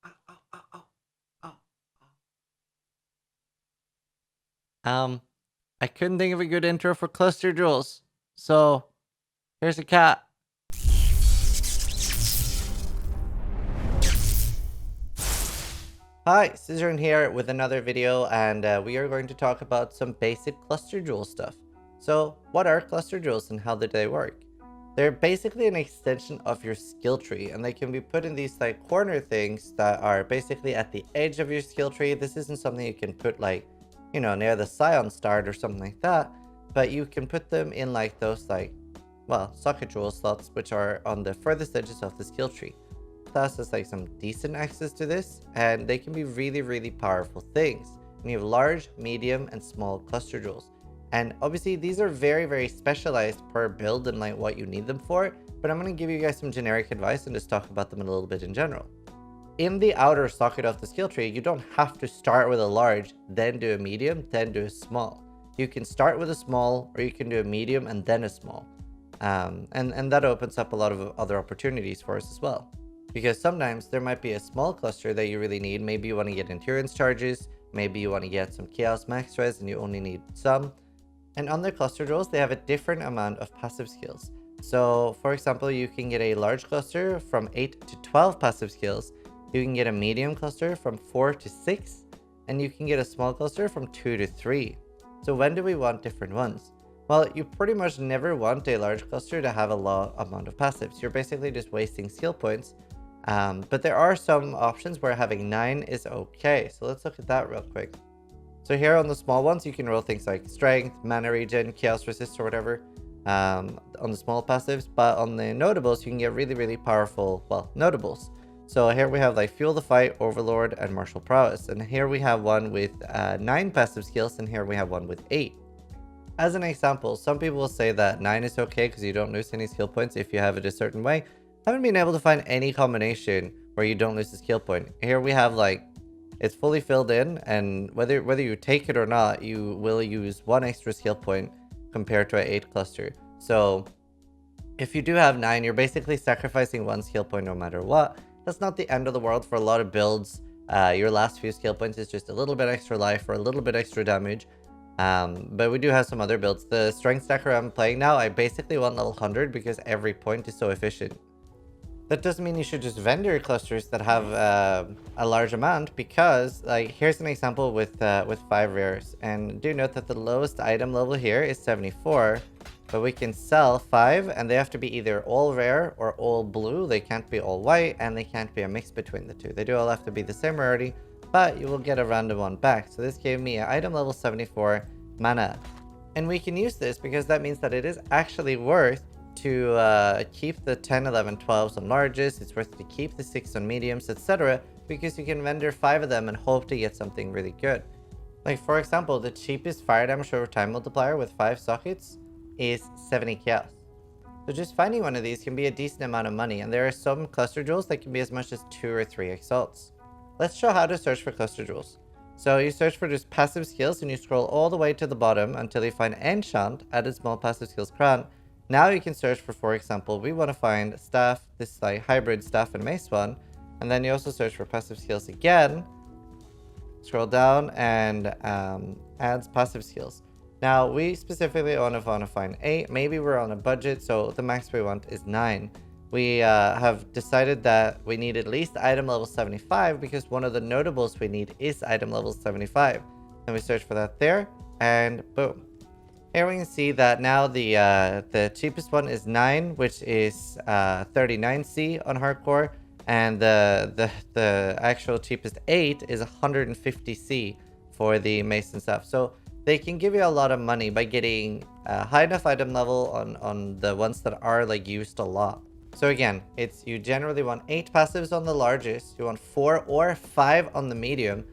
Ow, ow, ow, ow, ow, Um, I couldn't think of a good intro for cluster jewels. So here's a cat. Hi, Zizaran here with another video, and we are going to talk about some basic cluster jewel stuff. So, what are cluster jewels and how do they work? They're basically an extension of your skill tree, and they can be put in these like corner things that are basically at the edge of your skill tree. This isn't something you can put like, near the Scion start or something like that, but you can put them in like those socket jewel slots, which are on the furthest edges of the skill tree. Class has like some decent access to this, and they can be really powerful things. And you have large, medium, and small cluster jewels. And obviously these are very specialized per build and like what you need them for, but I'm going to give you guys some generic advice and just talk about them a little bit in general. In the outer socket of the skill tree, you don't have to start with a large, then do a medium, then do a small. You can start with a small, or you can do a medium and then a small. And that opens up a lot of other opportunities for us as well. Because sometimes there might be a small cluster that you really need. Maybe you want to get endurance charges, maybe you want to get some chaos max res and you only need some. And on their cluster jewels, they have a different amount of passive skills. So for example, you can get a large cluster from 8 to 12 passive skills. You can get a medium cluster from 4 to 6, and you can get a small cluster from 2 to 3. So when do we want different ones? Well, you pretty much never want a large cluster to have a low amount of passives. You're basically just wasting skill points. But there are some options where having 9 is okay. So let's look at that real quick. So here on the small ones, you can roll things like strength, mana regen, chaos resist, or whatever on the small passives. But on the notables, you can get really powerful, notables. So here we have like Fuel the Fight, Overlord, and Martial Prowess. And here we have one with 9 passive skills, and here we have one with 8. As an example, some people will say that 9 is okay because you don't lose any skill points if you have it a certain way. I haven't been able to find any combination where you don't lose a skill point. Here we have like, it's fully filled in, and whether you take it or not, you will use 1 extra skill point compared to an 8 cluster. So if you do have 9, you're basically sacrificing 1 skill point no matter what. That's not the end of the world for a lot of builds. Your last few skill points is just a little bit extra life or a little bit extra damage. But we do have some other builds. The strength stacker I'm playing now, I basically want level 100 because every point is so efficient. That doesn't mean you should just vendor clusters that have a large amount, because like here's an example with 5 rares, and do note that the lowest item level here is 74, but we can sell 5 and they have to be either all rare or all blue. They can't be all white, and they can't be a mix between the two. They do all have to be the same rarity, but you will get a random one back. So this gave me an item level 74 mana, and we can use this because that means that it is actually worth to keep the 10, 11, 12s on largest. It's worth to keep the 6 on mediums, etc. because you can vendor 5 of them and hope to get something really good. Like for example, the cheapest fire damage over time multiplier with 5 sockets is 70 chaos. So just finding one of these can be a decent amount of money, and there are some cluster jewels that can be as much as 2 or 3 exalts. Let's show how to search for cluster jewels. So you search for just passive skills and you scroll all the way to the bottom until you find enchant, added small passive skills crown. Now you can search for example, we want to find staff, this like hybrid staff and mace one. And then you also search for passive skills again. Scroll down and adds passive skills. Now we specifically want to find 8. Maybe we're on a budget, so the max we want is 9. We have decided that we need at least item level 75 because one of the notables we need is item level 75. And we search for that there, and boom. Here we can see that now the cheapest one is 9, which is 39C on hardcore, and the actual cheapest 8 is 150C for the mason stuff. So they can give you a lot of money by getting a high enough item level on the ones that are like used a lot. So again, it's you generally want 8 passives on the largest, you want 4 or 5 on the medium.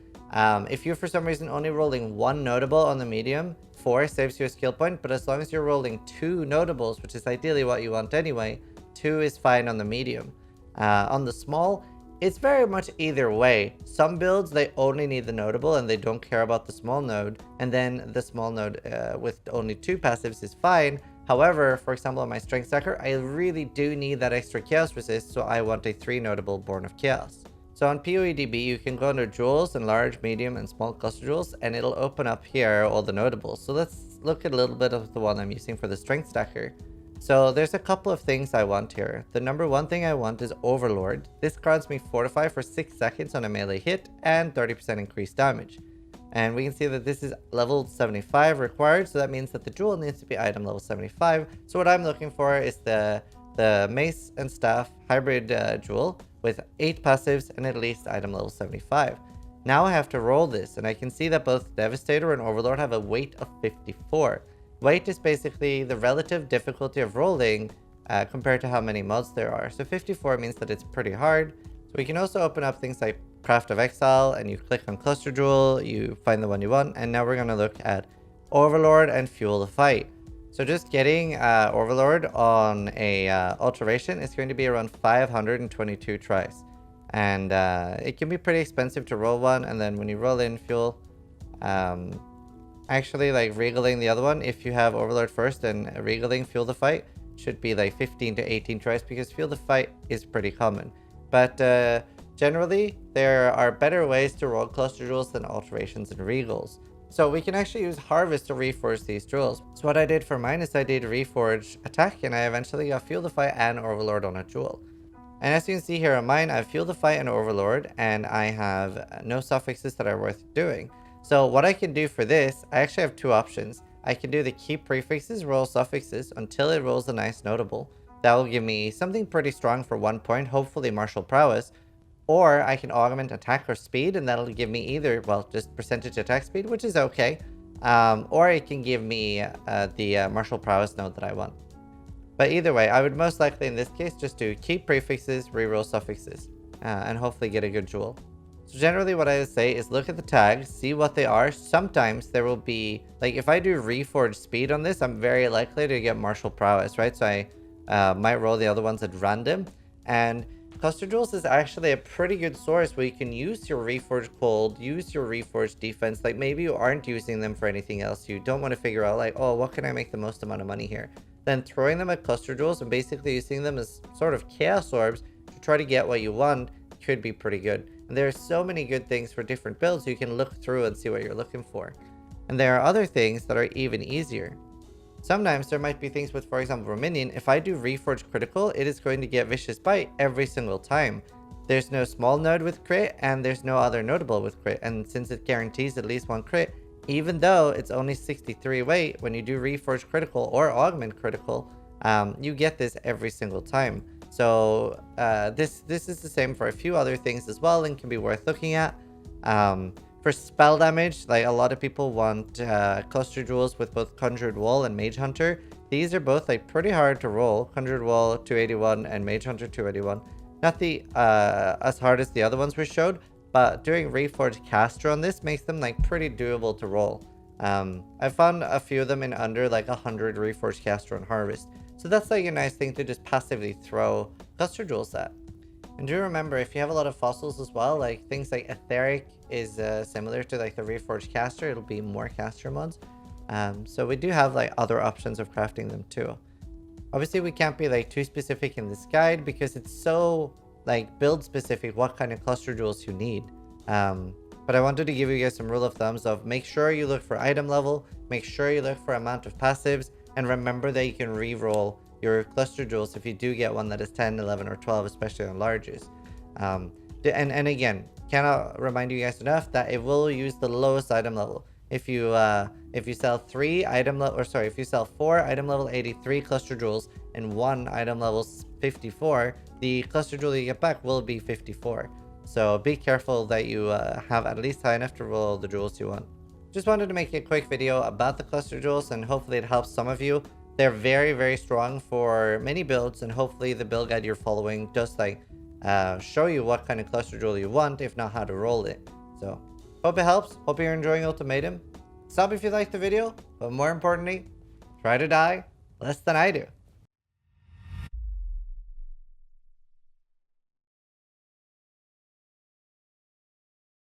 If you're for some reason only rolling 1 notable on the medium, 4 saves you a skill point, but as long as you're rolling 2 notables, which is ideally what you want anyway, 2 is fine on the medium. On the small, it's very much either way. Some builds, they only need the notable and they don't care about the small node, and then the small node with only 2 passives is fine. However, for example, on my strength stacker, I really do need that extra chaos resist, so I want a 3 notable Born of Chaos. So on PoEDB, you can go under jewels and large, medium, and small cluster jewels, and it'll open up here all the notables. So let's look at a little bit of the one I'm using for the strength stacker. So there's a couple of things I want here. The number one thing I want is Overlord. This grants me Fortify for 6 seconds on a melee hit and 30% increased damage. And we can see that this is level 75 required, so that means that the jewel needs to be item level 75. So what I'm looking for is the mace and staff hybrid jewel with 8 passives and at least item level 75. Now I have to roll this, and I can see that both Devastator and Overlord have a weight of 54. Weight is basically the relative difficulty of rolling compared to how many mods there are. So 54 means that it's pretty hard. So we can also open up things like Path of Exile, and you click on Cluster Jewel, you find the one you want, and now we're going to look at Overlord and Fuel the Fight. So just getting Overlord on a alteration is going to be around 522 tries. And it can be pretty expensive to roll one, and then when you roll in Fuel, actually like regaling the other one, if you have Overlord first and regaling Fuel the Fight, should be like 15 to 18 tries because Fuel the Fight is pretty common. But generally, there are better ways to roll cluster jewels than alterations and regals. So we can actually use Harvest to reforge these jewels. So what I did for mine is I did Reforge Attack, and I eventually got Fuel the Fight and Overlord on a jewel. And as you can see here on mine, I have Fuel the Fight and Overlord, and I have no suffixes that are worth doing. So what I can do for this, I actually have two options. I can do the keep prefixes, roll suffixes until it rolls a nice notable. That will give me something pretty strong for 1 point, hopefully martial prowess. Or I can augment attack or speed, and that'll give me either, well, just percentage attack speed, which is okay. Or it can give me the martial prowess node that I want. But either way, I would most likely in this case just do keep prefixes, reroll suffixes, and hopefully get a good jewel. So generally what I would say is look at the tags, see what they are. Sometimes there will be, like if I do reforge speed on this, I'm very likely to get martial prowess, right? So I might roll the other ones at random. And cluster jewels is actually a pretty good source where you can use your reforge cold, use your reforge defense. Like maybe you aren't using them for anything else. You don't want to figure out like, oh, what can I make the most amount of money here? Then throwing them at cluster jewels and basically using them as sort of chaos orbs to try to get what you want could be pretty good. And there are so many good things for different builds you can look through and see what you're looking for. And there are other things that are even easier. Sometimes there might be things with, for example, Rominion. If I do Reforge Critical, it is going to get Vicious Bite every single time. There's no small node with crit, and there's no other notable with crit. And since it guarantees at least 1 crit, even though it's only 63 weight, when you do Reforge Critical or Augment Critical, you get this every single time. So this is the same for a few other things as well and can be worth looking at. For spell damage, like a lot of people want cluster jewels with both Conjured Wall and Mage Hunter. These are both like pretty hard to roll. Conjured Wall 281 and Mage Hunter 281. Not the as hard as the other ones we showed, but doing Reforged Caster on this makes them like pretty doable to roll. I found a few of them in under like 100 Reforged Caster on Harvest. So that's like a nice thing to just passively throw cluster jewels at. And do remember, if you have a lot of fossils as well, like things like Etheric is similar to like the Reforged Caster, it'll be more caster mods. So we do have like other options of crafting them too. Obviously we can't be like too specific in this guide because it's so like build specific what kind of cluster jewels you need. But I wanted to give you guys some rule of thumbs of make sure you look for item level, make sure you look for amount of passives, and remember that you can re-roll your cluster jewels if you do get one that is 10, 11, or 12, especially on larges. And again, cannot remind you guys enough that it will use the lowest item level. If you sell 4 item level 83 cluster jewels and 1 item level 54, the cluster jewel you get back will be 54. So be careful that you have at least high enough to roll the jewels you want. Just wanted to make a quick video about the cluster jewels, and hopefully it helps some of you. They're very, very strong for many builds, and hopefully the build guide you're following just like show you what kind of cluster jewel you want, if not how to roll it. So hope it helps. Hope you're enjoying Ultimatum. Sub if you liked the video, but more importantly, try to die less than I do.